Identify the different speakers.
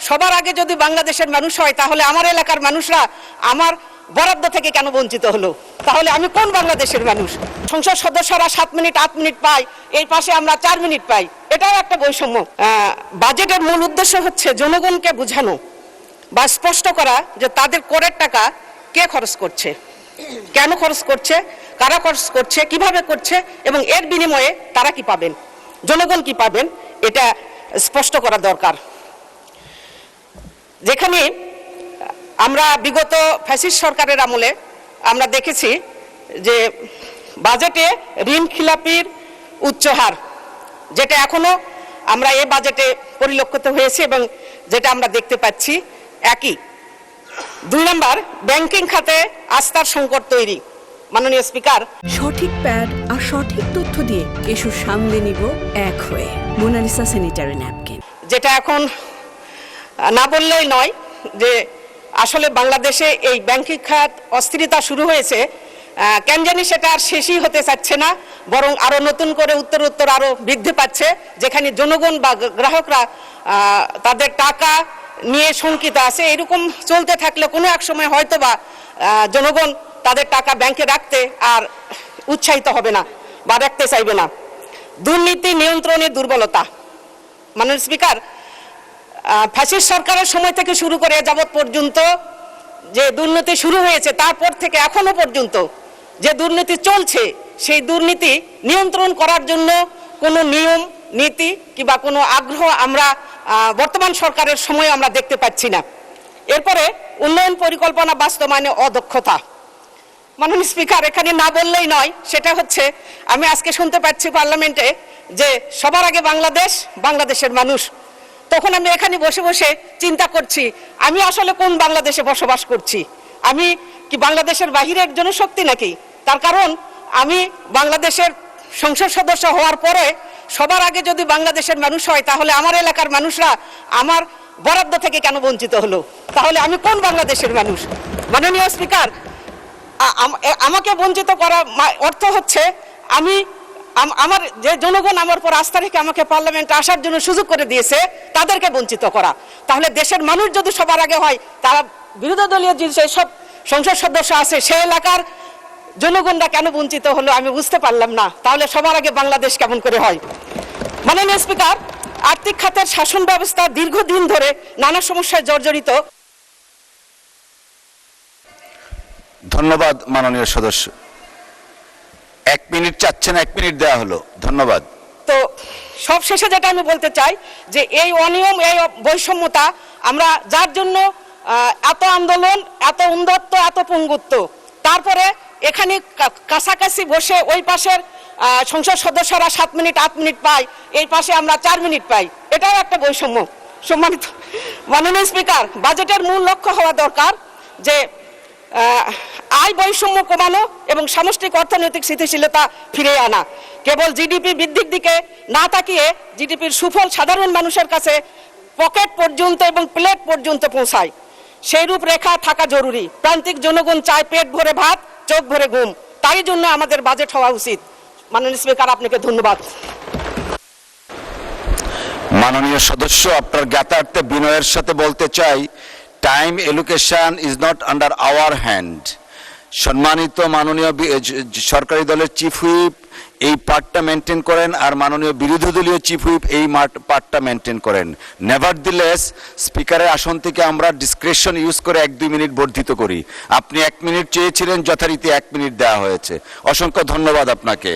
Speaker 1: সবার আগে যদি বাংলাদেশের মানুষ হয় তাহলে আমার এলাকার মানুষরা আমার বরাদ্দ থেকে কেন বঞ্চিত হলো? তাহলে আমি কোন বাংলাদেশের মানুষ? সংসদ সদস্যরা 7 মিনিট 8 মিনিট পায়, এই পাশে আমরা 4 মিনিট পাই। এটাও একটা বৈষম্য। বাজেটের মূল উদ্দেশ্য হচ্ছে জনগণকে বোঝানো বা স্পষ্ট করা যে তাদের করের টাকা কে খরচ করছে, কেন খরচ করছে, কারা খরচ করছে, কিভাবে করছে এবং এর বিনিময়ে তারা কি পাবেন, জনগণ কি পাবেন, এটা স্পষ্ট করা দরকার। যেখানে আমরা বিগত ফ্যাসিস্ট সরকারের আমলে আমরা দেখেছি যে বাজেটে ঋণ খিলাপির উচ্চ হার, যেটা এখনো আমরা এই বাজেটে পরিলক্ষিত হয়েছে এবং যেটা আমরা দেখতে পাচ্ছি একই। 2 নম্বর, ব্যাংকিং খাতে আস্থার সংকট তৈরি। মাননীয় স্পিকার,
Speaker 2: সঠিক প্যাড আর সঠিক তথ্য দিয়ে কেশু সামলে নিব এক হয়ে। মোনালিসা স্যানিটারি ন্যাপকিন,
Speaker 1: যেটা এখন না বললেই নয় যে আসলে বাংলাদেশে এই ব্যাংকিং খাত অস্থিরতা শুরু হয়েছে, কেন জানি সেটা আর শেষই হতে চাচ্ছে না, বরং আরো নতুন করে উত্তর আরো বৃদ্ধি পাচ্ছে, যেখানে জনগণ বা গ্রাহকরা তাদের টাকা নিয়ে শঙ্কিত আছে। এরকম চলতে থাকলে কোনো এক সময় হয়তো বা জনগণ তাদের টাকা ব্যাংকে রাখতে আর উৎসাহিত হবে না বা রাখতে চাইবে না। দুর্নীতি নিয়ন্ত্রণের দুর্বলতা। মাননীয় স্পিকার, ফ্যাসিস্ট সরকারের সময় থেকে শুরু করে যাবৎ পর্যন্ত যে দুর্নীতি শুরু হয়েছে, তারপর থেকে এখনো পর্যন্ত যে দুর্নীতি চলছে, সেই দুর্নীতি নিয়ন্ত্রণ করার জন্য কোনো নিয়ম নীতি কিংবা কোনো আগ্রহ আমরা বর্তমান সরকারের সময় আমরা দেখতে পাচ্ছি না। এরপরে উন্নয়ন পরিকল্পনা বাস্তবায়নে অদক্ষতা। মাননীয় স্পিকার, এখানে না বললেই নয়, সেটা হচ্ছে আমি আজকে শুনতে পাচ্ছি পার্লামেন্টে যে সবার আগে বাংলাদেশ, বাংলাদেশের মানুষ। তখন আমি এখানে বসে বসে চিন্তা করছি, আমি আসলে কোন বাংলাদেশে বসবাস করছি? আমি কি বাংলাদেশের বাহিরের জনশক্তি নাকি? তার কারণ আমি বাংলাদেশের সংসদ সদস্য হওয়ার পরে সবার আগে যদি বাংলাদেশের মানুষ হয় তাহলে আমার এলাকার মানুষরা আমার বরাদ্দ থেকে কেন বঞ্চিত হলো? তাহলে আমি কোন বাংলাদেশের মানুষ? মাননীয় স্পিকার, আমাকে বঞ্চিত করা অর্থ হচ্ছে আমি আমার যে জনগণ আমার উপর আস্থা রেখে আমাকে পার্লামেন্টে আসার জন্য সুযোগ করে দিয়েছে, তাদেরকে বঞ্চিত করা। তাহলে দেশের মানুষ যদি সবার আগে হয়, তারা বিরোধী দলীয় যে সব সংসদ সদস্য আছে সেই এলাকার জনগণরা কেন বঞ্চিত হলো আমি বুঝতে পারলাম না। তাহলে সবার আগে বাংলাদেশ কেমন করে হয়? মাননীয় স্পিকার, আর্থিক খাতের শাসন ব্যবস্থা দীর্ঘদিন ধরে নানা সমস্যায় জর্জরিত।
Speaker 3: ধন্যবাদ মাননীয় সদস্য। 1 মিনিট চাচ্ছেন, 1 মিনিট দেওয়া হলো। ধন্যবাদ।
Speaker 1: তো সব শেষে যেটা আমি বলতে চাই যে এই অনিয়ম, এই বৈষম্যতা আমরা যার জন্য এত আন্দোলন, এত উন্নত্ব, এত পঙ্গুত্ব, তারপরে এখানে কাছাকাছি বসে ওই পাশের সংসদ সদস্যরা 7 মিনিট 8 মিনিট পায়, এই পাশে আমরা 4 মিনিট পাই। এটাও একটা বৈষম্য। সম্মানিত মাননীয় স্পিকার, বাজেটের মূল লক্ষ্য হওয়া দরকার যে আয় বৈষম্য কমানো এবং সামষ্টিক অর্থনৈতিক স্থিতিশীলতা ফিরিয়ে আনা। কেবল জিডিপি বৃদ্ধির দিকে না তাকিয়ে জিডিপির সুফল সাধারণ মানুষের কাছে পকেট পর্যন্ত এবং প্লেট পর্যন্ত পৌঁছায়, সেই রূপরেখা থাকা জরুরি। প্রান্তিক জনগণ চায় পেট ভরে ভাত, চোখ ভরে ঘুম। তাই জন্য আমাদের বাজেট হওয়া উচিত। মাননীয় স্পিকার, আপনাকে ধন্যবাদ।
Speaker 3: মাননীয় সদস্য, আপনার জ্ঞাতার্থে বিনয়ের সাথে বলতে চাই, time allocation is not under our hand. সম্মানিত মাননীয় সরকারি দলের চিফ হুইপ এই পার্টটা মেনটেন করেন, আর মাননীয় বিরোধী দলীয় চিফ হুইপ এই পার্টটা মেনটেন করেন। নেভারদিলেস স্পিকারের আসন থেকে আমরা ডিসক্রিপশন ইউজ করে 1-2 মিনিট বর্ধিত করি। আপনি 1 মিনিট চেয়েছিলেন, যথারীতি 1 মিনিট দেওয়া হয়েছে। অসংখ্য ধন্যবাদ আপনাকে।